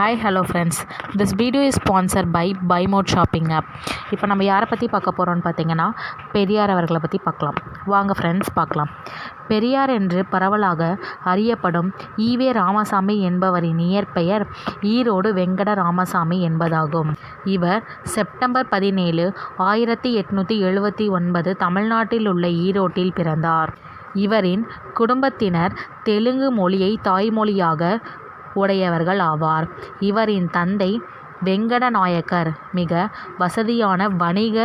Hi hello friends, this video is sponsor by Bymot shopping app. இப்போ நம்ம யாரை பற்றி பார்க்க போகிறோன்னு பார்த்தீங்கன்னா, பெரியார் அவர்களை பற்றி பார்க்கலாம். வாங்க ஃப்ரெண்ட்ஸ் பார்க்கலாம். பெரியார் என்று பரவலாக அறியப்படும் ஈவே ராமசாமி என்பவரின் இயற்பெயர் ஈரோடு வெங்கட ராமசாமி என்பதாகும். இவர் செப்டம்பர் 17, 1879 தமிழ்நாட்டில் உள்ள ஈரோட்டில் பிறந்தார். இவரின் குடும்பத்தினர் தெலுங்கு மொழியை தாய்மொழியாக உடையவர்கள் ஆவார். இவரின் தந்தை வெங்கட நாயக்கர் மிக வசதியான வணிக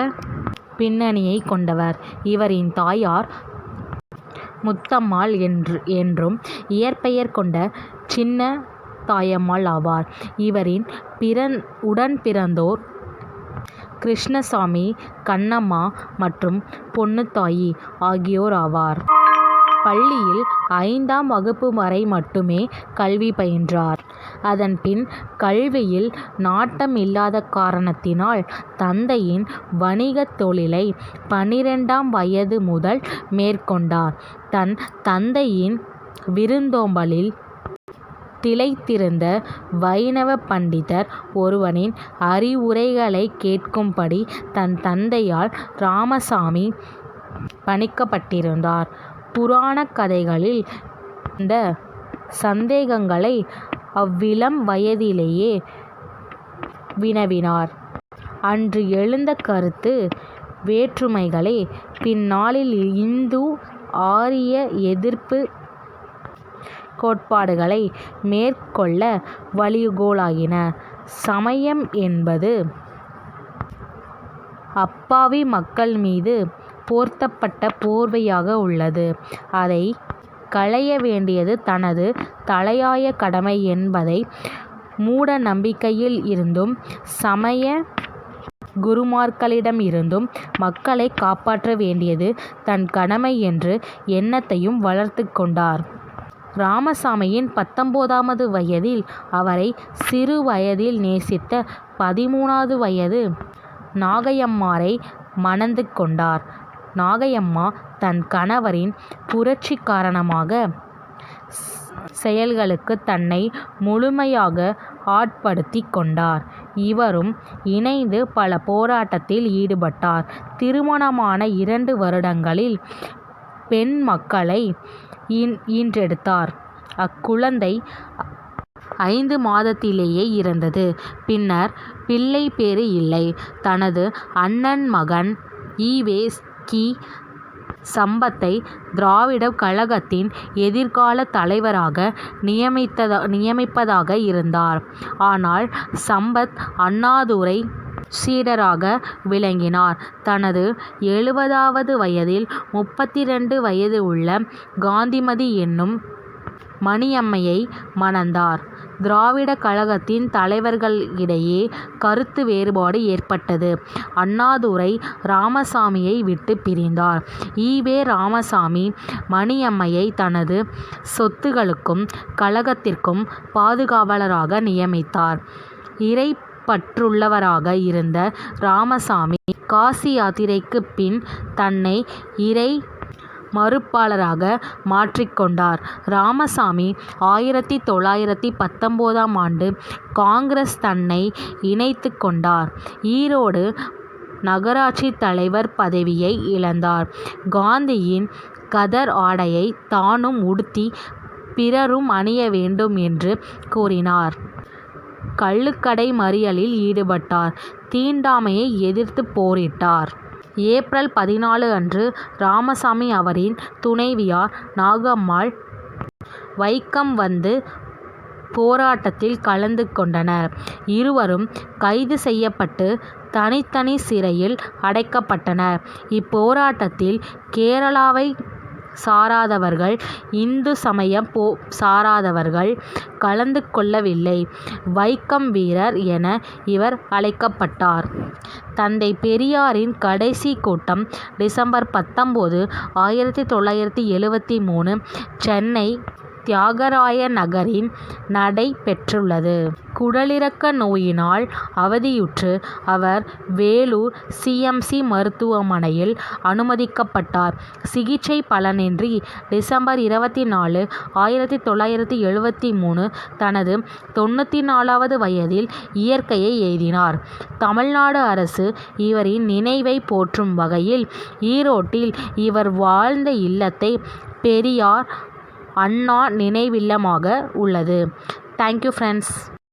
பின்னணியை கொண்டவர். இவரின் தாயார் முத்தம்மாள் என்றும் இயற்பெயர் கொண்ட சின்ன தாயம்மாள் ஆவார். இவரின் உடன் பிறந்தோர் கிருஷ்ணசாமி, கண்ணம்மா மற்றும் பொன்னுத்தாயி ஆகியோர் ஆவார். பள்ளியில் 5ஆம் வகுப்பு வரை மட்டுமே கல்வி பயின்றார். அதன்பின் கல்வியில் நாட்டம் இல்லாத காரணத்தினால் தந்தையின் வணிகத் தொழிலை 12ஆம் வயது முதல் மேற்கொண்டார். தன் தந்தையின் விருந்தோம்பலில் திளைத்திருந்த வைணவ பண்டிதர் ஒருவனின் அறிவுரைகளை கேட்கும்படி தன் தந்தையால் ராமசாமி பணிக்கப்பட்டிருந்தார். புராண கதைகளில் இந்த சந்தேகங்களை அவ்விளம் வயதிலேயே வினவினார். அன்று எழுந்த கருத்து வேற்றுமைகளே பின்னாளில் இந்து ஆரிய எதிர்ப்பு கோட்பாடுகளை மேற்கொள்ள வழிகோலாகின. சமயம் என்பது அப்பாவி மக்கள் மீது போர்த்தப்பட்ட போர்வையாக உள்ளது. அதை களைய வேண்டியது தனது தலையாய கடமை என்பதை மூட நம்பிக்கையில் இருந்தும் சமய குருமார்களிடம் இருந்தும் மக்களை காப்பாற்ற வேண்டியது தன் கடமை என்ற எண்ணத்தையும் வளர்த்து கொண்டார். ராமசாமியின் 19வது வயதில் அவரை சிறு வயதில் நேசித்த 13வது வயது நாகையம்மாரை மணந்து கொண்டார். நாகையம்மா தன் கணவரின் புரட்சி காரணமாக செயல்களுக்கு தன்னை முழுமையாக ஆட்படுத்தி கொண்டார். இவரும் இணைந்து பல போராட்டத்தில் ஈடுபட்டார். திருமணமான 2 வருடங்களில் பெண் மக்களை ஈன்றெடுத்தார். அக்குழந்தை 5 மாதத்திலேயே இறந்தது. பின்னர் பிள்ளை பேறு இல்லை. தனது அண்ணன் மகன் ஈவே கி. சம்பத்தை திராவிடர் கழகத்தின் எதிர்கால தலைவராக நியமிப்பதாக இருந்தார். ஆனால் சம்பத் அண்ணாதுரை சீடராக விளங்கினார். தனது 70வது வயதில் 32 வயது உள்ள காந்திமதி என்னும் மணியம்மையை மணந்தார். திராவிட கழகத்தின் தலைவர்களிடையே கருத்து வேறுபாடு ஏற்பட்டது. அண்ணாதுரை ராமசாமியை விட்டு பிரிந்தார். ஈவே ராமசாமி மணியம்மையை தனது சொத்துகளுக்கும் கழகத்திற்கும் பாதுகாவலராக நியமித்தார். இறைப்பற்றுள்ளவராக இருந்த ராமசாமி காசி யாத்திரைக்கு பின் தன்னை இறை மறுப்பாளராக மாற்றிக்கொண்டார். ராமசாமி 1919ஆம் ஆண்டு காங்கிரஸ் தன்னை இணைத்து கொண்டார். ஈரோடு நகராட்சி தலைவர் பதவியை இழந்தார். காந்தியின் கதர் ஆடையை தானும் உடுத்தி பிறரும் அணிய வேண்டும் என்று கூறினார். கள்ளுக்கடை மறியலில் ஈடுபட்டார். தீண்டாமையை எதிர்த்து போரிட்டார். ஏப்ரல் 14 அன்று ராமசாமி அவரின் துணைவியார் நாகம்மாள் வைக்கம் வந்து போராட்டத்தில் கலந்து கொண்டனர். இருவரும் கைது செய்யப்பட்டு தனித்தனி சிறையில் அடைக்கப்பட்டனர். இப்போராட்டத்தில் கேரளாவை சாராதவர்கள், இந்து சமயம் சாராதவர்கள் கலந்து கொள்ளவில்லை. வைக்கம் வீரர் என இவர் அழைக்கப்பட்டார். தந்தை பெரியாரின் கடைசி கூட்டம் டிசம்பர் 19, 1973 சென்னை தியாகராய நகரில் நடைபெற்றுள்ளது. குடலிறக்க நோயினால் அவதியுற்று அவர் வேலூர் சிஎம்சி மருத்துவமனையில் அனுமதிக்கப்பட்டார். சிகிச்சை பலனின்றி டிசம்பர் 24, 1973 தனது 94வது வயதில் இயற்கையை எய்தினார். தமிழ்நாடு அரசு இவரின் நினைவை போற்றும் வகையில் ஈரோட்டில் இவர் வாழ்ந்த இல்லத்தை பெரியார் அண்ணா நினைவில்லமாக உள்ளது. Thank you friends.